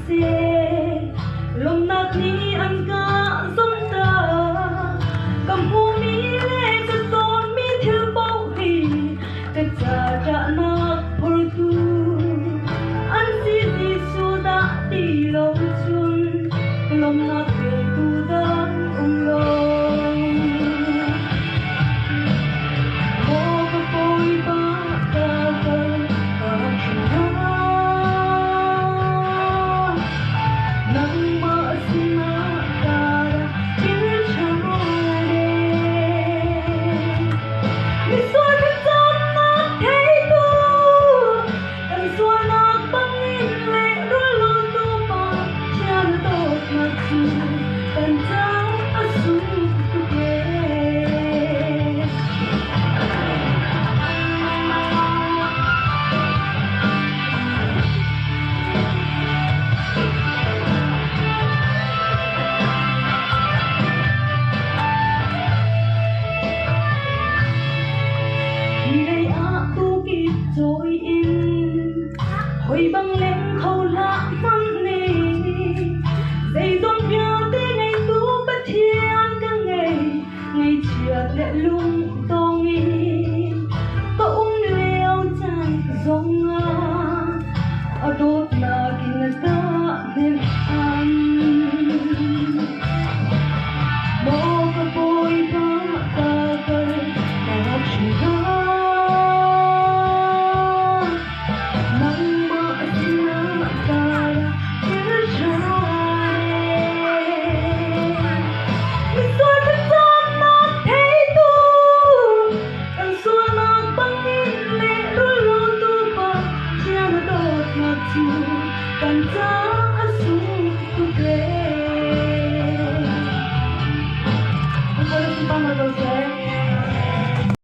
xe lòng nát ni ăn ca giống ta cầm hồ mi lệ cho tôn mi thiếu bao hì cái cha cha nát phơi tu ăn si si su đã đi lòng chuồn lòng nát về tu đã lòng hồ có bồi ba ta về nang ma sina tara chir chare mi soa ka cham na thei tu kan soa na bang in le ro lo tu pa chan to na chu